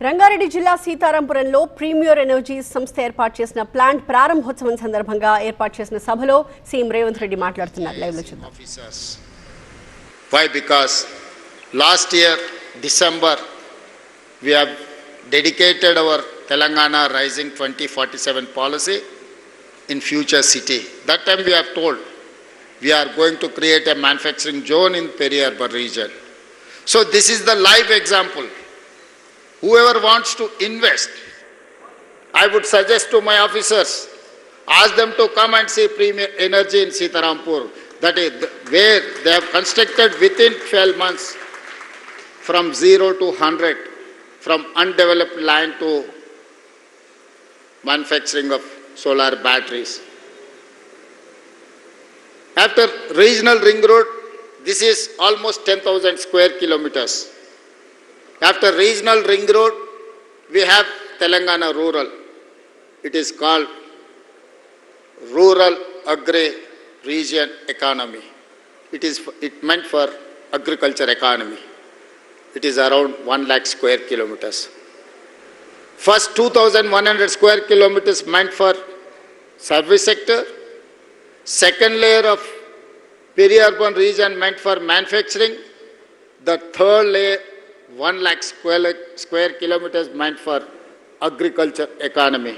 రంగారెడ్డి జిల్లా సీతారాంపురంలో premier energy సంస్థ ఏర్పాటు చేసిన ప్లాంట్ ప్రారంభోత్సవం సందర్భంగా ఏర్పాటు చేసిన సభలో సీఎం రేవంత్ రెడ్డి మాట్లాడుతున్నారు. లైవ్ లో చూద్దాం. Why? Because last year December we have dedicated our Telangana Rising 2047 policy in future city. That time we have told we are going to create a manufacturing zone in peri-urban region. So this is the live example. Whoever wants to invest, I would suggest to my officers, ask them to come and see Premier Energy in Sitarampur. That is where they have constructed within 12 months from 0 to 100, from undeveloped land to manufacturing of solar batteries. After regional ring road, this is almost 10,000 square kilometers. After regional ring road, we have Telangana rural. It is called rural agri region economy. It meant for agriculture economy. It is around 1 lakh square kilometers. First 2,100 square kilometers meant for service sector. Second layer of peri-urban region meant for manufacturing. The third layer, 1 lakh square kilometers meant for agriculture economy.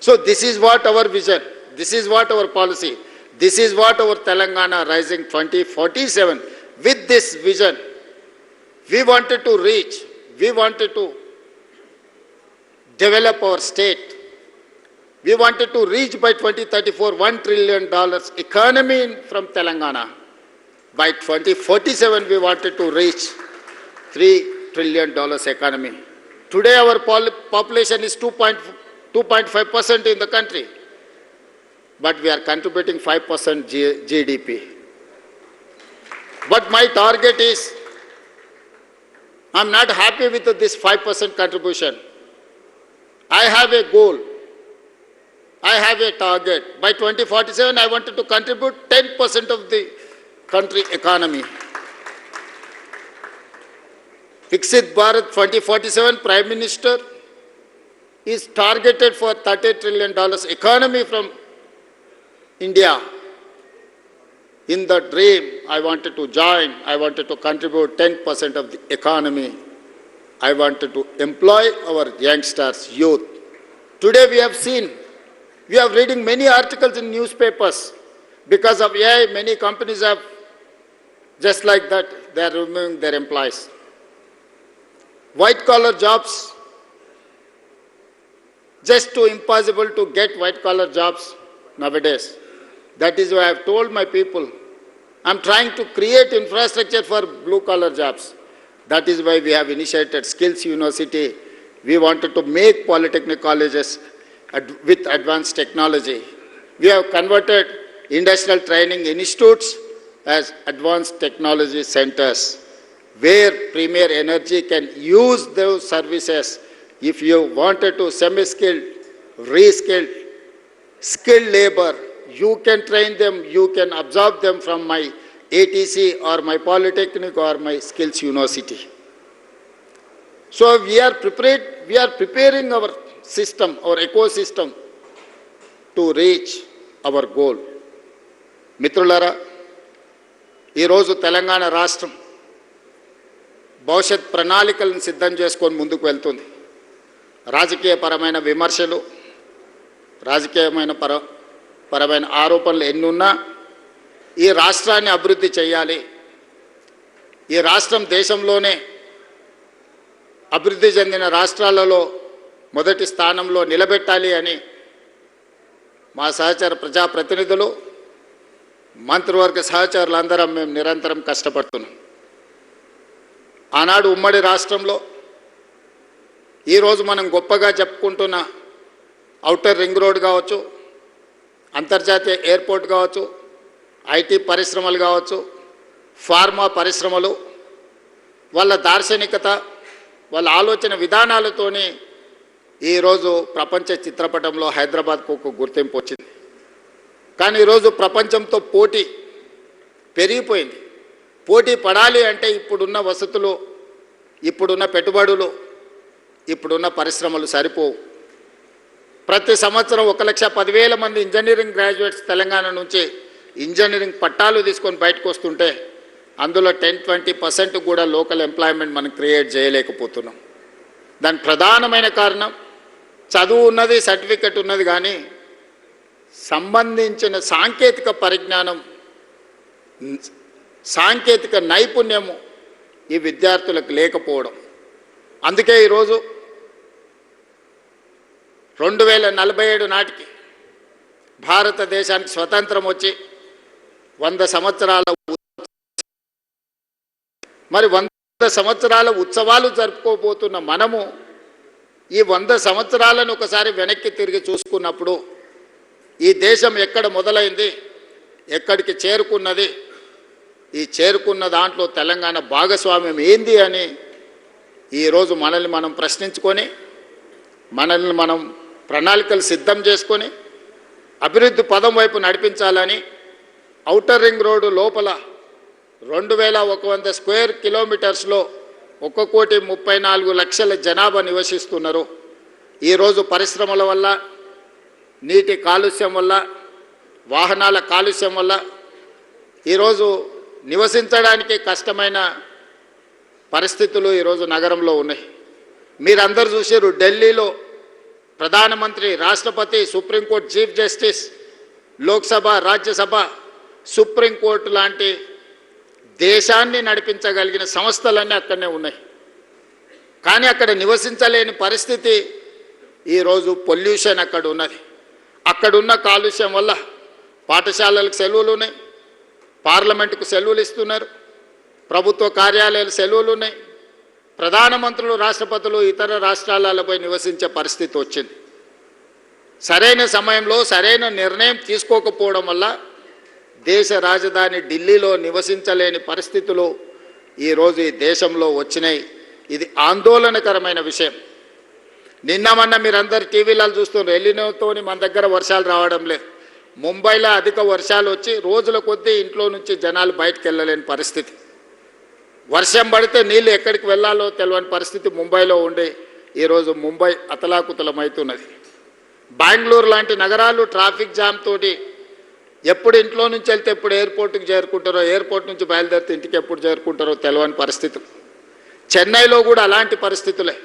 So this is what our vision, this is what our policy, this is what our Telangana Rising 2047. With this vision, we wanted to reach, we wanted to develop our state. We wanted to reach by 2034 $1 trillion economy from Telangana. By 2047, we wanted to reach $3 trillion economy. Today our population is 2.5% in the country, but we are contributing 5% GDP. But my target is, I'm not happy with this 5% contribution. I have a goal. I have a target. By 2047, I wanted to contribute 10% of the country economy. Viksit Bharat 2047, Prime Minister is targeted for $30 trillion economy from India. In the dream, I wanted to join, I wanted to contribute 10% of the economy. I wanted to employ our youngsters, youth. Today we have seen, we are reading many articles in newspapers. Because of AI, many companies have, just like that, they are removing their employees. White collar jobs, just too impossible to get white collar jobs nowadays. That is why I have told my people, I am trying to create infrastructure for blue collar jobs. That is why we have initiated Skills University. We wanted to make polytechnic colleges with advanced technology. We have converted industrial training institutes as advanced technology centers, where Premier Energy can use those services. If you wanted to semi-skilled, re-skilled, skilled labor, you can train them, you can absorb them from my ATC or my Polytechnic or my Skills University. So we are preparing our system, our ecosystem to reach our goal. మిత్రులారా, ఈరోజు తెలంగాణ రాష్ట్రం భవిష్యత్ ప్రణాళికలను సిద్ధం చేసుకొని ముందుకు వెళ్తుంది. రాజకీయపరమైన విమర్శలు, పరమైన ఆరోపణలు ఎన్నున్నా ఈ రాష్ట్రాన్ని అభివృద్ధి చేయాలి, ఈ రాష్ట్రం దేశంలోనే అభివృద్ధి చెందిన రాష్ట్రాలలో మొదటి స్థానంలో నిలబెట్టాలి అని మా సహచర ప్రజాప్రతినిధులు, మంత్రివర్గ సహచరులందరం మేము నిరంతరం కష్టపడుతున్నాం. ఆనాడు ఉమ్మడి రాష్ట్రంలో ఈరోజు మనం గొప్పగా చెప్పుకుంటున్న ఔటర్ రింగ్ రోడ్ కావచ్చు, అంతర్జాతీయ ఎయిర్పోర్ట్ కావచ్చు, ఐటీ పరిశ్రమలు కావచ్చు, ఫార్మా పరిశ్రమలు, వాళ్ళ దార్శనికత, వాళ్ళ ఆలోచన విధానాలతోనే ఈరోజు ప్రపంచ చిత్రపటంలో హైదరాబాద్కు ఒక గుర్తింపు వచ్చింది. కానీ ఈరోజు ప్రపంచంతో పోటీ పెరిగిపోయింది. పోటీ పడాలి అంటే ఇప్పుడున్న వసతులు, ఇప్పుడున్న పెట్టుబడులు, ఇప్పుడున్న పరిశ్రమలు సరిపోవు. ప్రతి సంవత్సరం 1,10,000 మంది ఇంజనీరింగ్ గ్రాడ్యుయేట్స్ తెలంగాణ నుంచి ఇంజనీరింగ్ పట్టాలు తీసుకొని బయటకు వస్తుంటే అందులో 10-20% కూడా లోకల్ ఎంప్లాయ్మెంట్ మనం క్రియేట్ చేయలేకపోతున్నాం. దానికి ప్రధానమైన కారణం చదువు ఉన్నది, సర్టిఫికెట్ ఉన్నది, కానీ సంబంధించిన సాంకేతిక పరిజ్ఞానం, సాంకేతిక నైపుణ్యము ఈ విద్యార్థులకు లేకపోవడం. అందుకే ఈరోజు 2047 నాటికి భారతదేశానికి స్వతంత్రం వచ్చి 100 సంవత్సరాల మరి 100 సంవత్సరాల ఉత్సవాలు జరుపుకోబోతున్న మనము ఈ 100 సంవత్సరాలను ఒకసారి వెనక్కి తిరిగి చూసుకున్నప్పుడు ఈ దేశం ఎక్కడ మొదలైంది, ఎక్కడికి చేరుకున్నది, ఈ చేరుకున్న దాంట్లో తెలంగాణ భాగస్వామ్యం ఏంది అని ఈరోజు మనల్ని మనం ప్రశ్నించుకొని మనల్ని మనం ప్రణాళికలు సిద్ధం చేసుకొని అభివృద్ధి పదం వైపు నడిపించాలని ఔటర్ రింగ్ రోడ్డు లోపల 2100 స్క్వేర్ కిలోమీటర్స్లో 1,34,00,000 జనాభా నివసిస్తున్నారు. ఈరోజు పరిశ్రమల వల్ల, నీటి కాలుష్యం వల్ల, వాహనాల కాలుష్యం వల్ల ఈరోజు నివసించడానికి కష్టమైన పరిస్థితులు ఈరోజు నగరంలో ఉన్నాయి. మీరందరూ చూసారు, ఢిల్లీలో ప్రధానమంత్రి, రాష్ట్రపతి, supreme court chief justice, Lok Sabha, Rajya Sabha, supreme court లాంటి దేశాన్ని నడిపించగలిగిన సంస్థలన్నీ అక్కడనే ఉన్నాయి. కానీ అక్కడ నివసించలేని పరిస్థితి ఈరోజు పొల్యూషన్ అక్కడ ఉన్నది. అక్కడున్న కాలుష్యం వల్ల పాఠశాలలకు సెలవులు ఉన్నాయి, పార్లమెంటుకు సెలవులు ఇస్తున్నారు, ప్రభుత్వ కార్యాలయాలు సెలవులు ఉన్నాయి, ప్రధానమంత్రులు, రాష్ట్రపతులు ఇతర రాష్ట్రాలపై నివసించే పరిస్థితి వచ్చింది. సరైన సమయంలో సరైన నిర్ణయం తీసుకోకపోవడం వల్ల దేశ రాజధాని ఢిల్లీలో నివసించలేని పరిస్థితులు ఈరోజు ఈ దేశంలో వచ్చినాయి. ఇది ఆందోళనకరమైన విషయం. నిన్న మొన్న మీరందరు టీవీలలో చూస్తున్నారు, ఎల్లినోతోని మన దగ్గర వర్షాలు రావడం లేదు. ముంబైలో అధిక వర్షాలు వచ్చి రోజుల కొద్దీ ఇంట్లో నుంచి జనాలు బయటకు వెళ్ళలేని పరిస్థితి. వర్షం పడితే నీళ్ళు ఎక్కడికి వెళ్ళాలో తెలియని పరిస్థితి ముంబైలో ఉండి ఈరోజు ముంబై అతలాకుతలమవుతున్నది. బెంగళూరు లాంటి నగరాలు ట్రాఫిక్ జామ్ తోటి ఎప్పుడు ఇంట్లో నుంచి వెళ్తే ఎప్పుడు ఎయిర్పోర్ట్కి చేరుకుంటారో, ఎయిర్పోర్ట్ నుంచి బయలుదేరితే ఇంటికి ఎప్పుడు చేరుకుంటారో తెలియని పరిస్థితి. చెన్నైలో కూడా అలాంటి పరిస్థితులే.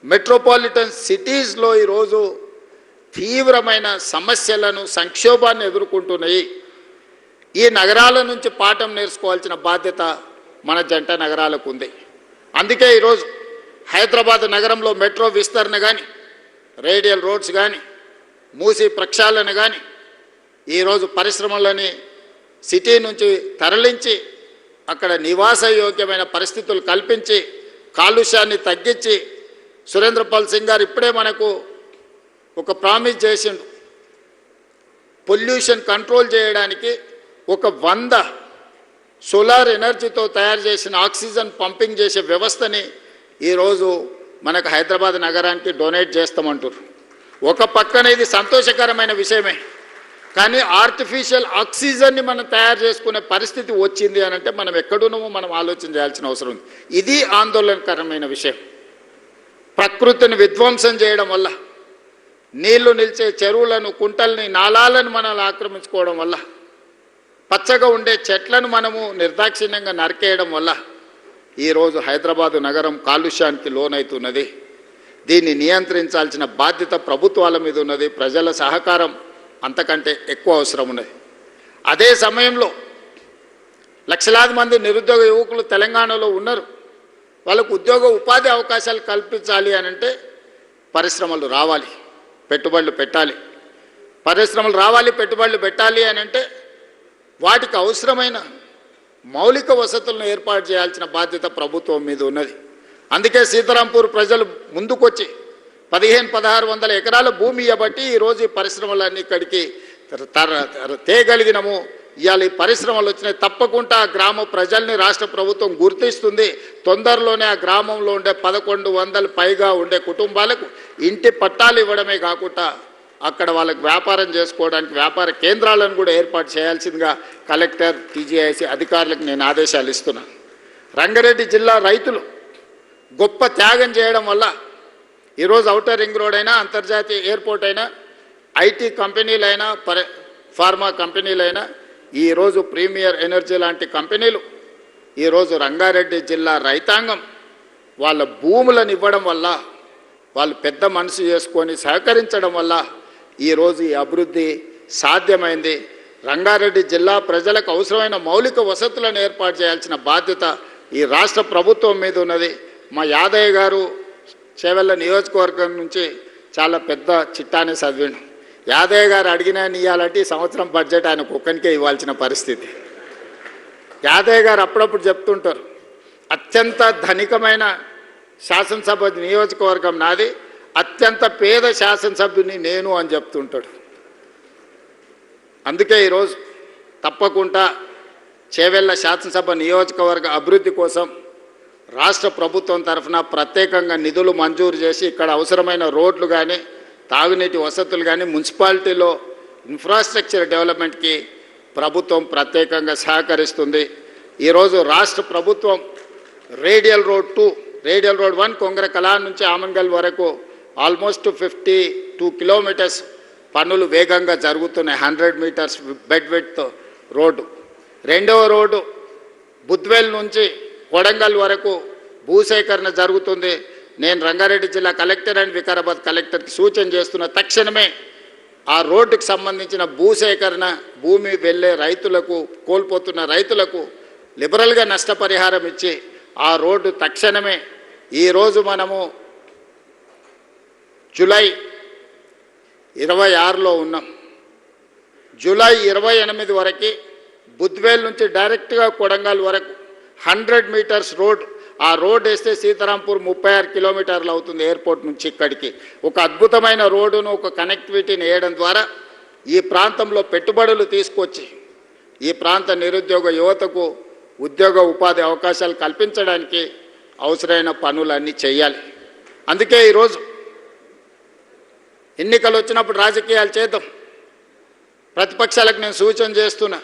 మెట్రోపాలిటన్ సిటీస్లో ఈరోజు తీవ్రమైన సమస్యలను, సంక్షోభాన్ని ఎదుర్కొంటున్నాయి. ఈ నగరాల నుంచి పాఠం నేర్చుకోవాల్సిన బాధ్యత మన జంట నగరాలకు ఉంది. అందుకే ఈరోజు హైదరాబాద్ నగరంలో మెట్రో విస్తరణ కానీ, రేడియల్ రోడ్స్ కానీ, మూసీ ప్రక్షాళన కానీ, ఈరోజు పరిశ్రమలని సిటీ నుంచి తరలించి అక్కడ నివాసయోగ్యమైన పరిస్థితులు కల్పించి కాలుష్యాన్ని తగ్గించి, సురేంద్రపాల్ సింగ్ గారు ఇప్పుడే మనకు ఒక ప్రామిస్ చేసిండు. పొల్యూషన్ కంట్రోల్ చేయడానికి 100 సోలార్ ఎనర్జీతో తయారు చేసిన ఆక్సిజన్ పంపింగ్ చేసే వ్యవస్థని ఈరోజు మనకు హైదరాబాద్ నగరానికి డొనేట్ చేస్తామంటారు. ఒక పక్కన ఇది సంతోషకరమైన విషయమే, కానీ ఆర్టిఫిషియల్ ఆక్సిజన్ని మనం తయారు చేసుకునే పరిస్థితి వచ్చింది అని అంటే మనం ఎక్కడున్నామో మనం ఆలోచన చేయాల్సిన అవసరం ఉంది. ఇది ఆందోళనకరమైన విషయం. ప్రకృతిని విధ్వంసం చేయడం వల్ల, నీళ్లు నిలిచే చెరువులను, కుంటల్ని, నాలాలను మనం ఆక్రమించుకోవడం వల్ల, పచ్చగా ఉండే చెట్లను మనము నిర్దాక్షిణ్యంగా నరికేయడం వల్ల ఈరోజు హైదరాబాదు నగరం కాలుష్యానికి లోనవుతున్నది. దీన్ని నియంత్రించాల్సిన బాధ్యత ప్రభుత్వాల మీద ఉన్నది. ప్రజల సహకారం అంతకంటే ఎక్కువ అవసరం ఉన్నది. అదే సమయంలో లక్షలాది మంది నిరుద్యోగ యువకులు తెలంగాణలో ఉన్నారు. వాళ్ళకు ఉద్యోగ ఉపాధి అవకాశాలు కల్పించాలి అని అంటే పరిశ్రమలు రావాలి, పెట్టుబడులు పెట్టాలి. పరిశ్రమలు రావాలి, పెట్టుబడులు పెట్టాలి అని అంటే వాటికి అవసరమైన మౌలిక వసతులను ఏర్పాటు చేయాల్సిన బాధ్యత ప్రభుత్వం మీద ఉన్నది. అందుకే సీతారాంపూర్ ప్రజలు ముందుకొచ్చి 1500-1600 ఎకరాల భూమి ఇవ్వబట్టి ఈరోజు ఈ పరిశ్రమలన్నీ ఇక్కడికి తేగలిగినము. ఇవాళ ఈ పరిశ్రమలు వచ్చినాయి. తప్పకుండా ఆ గ్రామ ప్రజల్ని రాష్ట్ర ప్రభుత్వం గుర్తిస్తుంది. తొందరలోనే ఆ గ్రామంలో ఉండే 1100 పైగా ఉండే కుటుంబాలకు ఇంటి పట్టాలు ఇవ్వడమే కాకుండా అక్కడ వాళ్ళకి వ్యాపారం చేసుకోవడానికి వ్యాపార కేంద్రాలను కూడా ఏర్పాటు చేయాల్సిందిగా కలెక్టర్, టీజీఐసీ అధికారులకు నేను ఆదేశాలు ఇస్తున్నాను. రంగారెడ్డి జిల్లా రైతులు గొప్ప త్యాగం చేయడం వల్ల ఈరోజు ఔటర్ రింగ్ రోడ్ అయినా, అంతర్జాతీయ ఎయిర్పోర్ట్ అయినా, ఐటీ కంపెనీలైనా, ఫార్మా కంపెనీలైనా, ఈరోజు ప్రీమియర్ ఎనర్జీ లాంటి కంపెనీలు ఈరోజు రంగారెడ్డి జిల్లా రైతాంగం వాళ్ళ భూములను ఇవ్వడం వల్ల, వాళ్ళు పెద్ద మనసు చేసుకొని సహకరించడం వల్ల ఈరోజు ఈ అభివృద్ధి సాధ్యమైంది. రంగారెడ్డి జిల్లా ప్రజలకు అవసరమైన మౌలిక వసతులను ఏర్పాటు చేయాల్సిన బాధ్యత ఈ రాష్ట్ర ప్రభుత్వం మీద ఉన్నది. మా యాదయ్య గారు చేవెళ్ళ నియోజకవర్గం నుంచి చాలా పెద్ద చిట్టాన్ని చదివిండు. యాదయ్య గారు అడిగినా ఇవ్వాలంటే ఈ సంవత్సరం బడ్జెట్ ఆయన ఒక్కనికే ఇవ్వాల్సిన పరిస్థితి. యాదయ్య గారు అప్పుడప్పుడు చెప్తుంటారు, అత్యంత ధనికమైన శాసనసభ నియోజకవర్గం నాది, అత్యంత పేద శాసనసభ్యుని నేను అని చెప్తుంటాడు. అందుకే ఈరోజు తప్పకుండా చేవెళ్ళ శాసనసభ నియోజకవర్గ అభివృద్ధి కోసం రాష్ట్ర ప్రభుత్వం తరఫున ప్రత్యేకంగా నిధులు మంజూరు చేసి ఇక్కడ అవసరమైన రోడ్లు కానీ, తాగునీటి వసతులు కానీ, మున్సిపాలిటీలో ఇన్ఫ్రాస్ట్రక్చర్ డెవలప్మెంట్కి ప్రభుత్వం ప్రత్యేకంగా సహకరిస్తుంది. ఈరోజు రాష్ట్ర ప్రభుత్వం radial road 2, radial road 1 Kongara Kalan నుంచి ఆమన్గల్ వరకు ఆల్మోస్ట్ 52 కిలోమీటర్స్ పనులు వేగంగా జరుగుతున్నాయి. 100 మీటర్స్ బెడ్ విడ్త్ రోడ్డు. రెండవ రోడ్డు బుద్వేల్ నుంచి కొడంగల్ వరకు భూసేకరణ జరుగుతుంది. నేను రంగారెడ్డి జిల్లా కలెక్టర్ అండ్ వికారాబాద్ కలెక్టర్కి సూచన చేస్తున్న తక్షణమే ఆ రోడ్డుకు సంబంధించిన భూసేకరణ, భూమి వెళ్ళే రైతులకు, కోల్పోతున్న రైతులకు లిబరల్గా నష్టపరిహారం ఇచ్చి ఆ రోడ్డు తక్షణమే, ఈరోజు మనము జూలై 26లో ఉన్నాం. జూలై 28 వరకు బుద్వేల్ నుంచి డైరెక్ట్గా కొడంగల్ వరకు 100 మీటర్స్ రోడ్, ఆ రోడ్ వేస్తే సీతారాంపూర్ 36 కిలోమీటర్లు అవుతుంది ఎయిర్పోర్ట్ నుంచి ఇక్కడికి. ఒక అద్భుతమైన రోడ్డును, ఒక కనెక్టివిటీని వేయడం ద్వారా ఈ ప్రాంతంలో పెట్టుబడులు తీసుకొచ్చి ఈ ప్రాంత నిరుద్యోగ యువతకు ఉద్యోగ ఉపాధి అవకాశాలు కల్పించడానికి అవసరమైన పనులన్నీ చేయాలి. అందుకే ఈరోజు ఎన్నికలు వచ్చినప్పుడు రాజకీయాలు చేద్దాం. ప్రతిపక్షాలకు నేను సూచన చేస్తున్నా,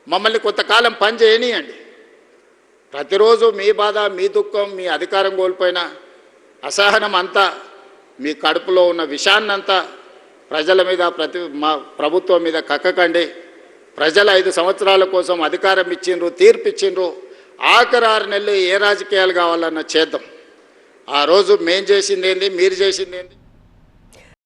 మమ్మల్ని కొంతకాలం పని చేయనియండి. ప్రతిరోజు మీ బాధ, మీ దుఃఖం, మీ అధికారం కోల్పోయిన అసహనం అంతా, మీ కడుపులో ఉన్న విషాన్నంతా ప్రజల మీద, మా ప్రభుత్వం మీద కక్కకండి. ప్రజలు 5 సంవత్సరాల కోసం అధికారం ఇచ్చిండ్రు, తీర్పు ఇచ్చిండ్రు. ఆఖరి 6 నెలలు ఏ రాజకీయాలు కావాలన్నా చేద్దాం. ఆ రోజు మేం చేసింది ఏంది, మీరు చేసింది ఏంది.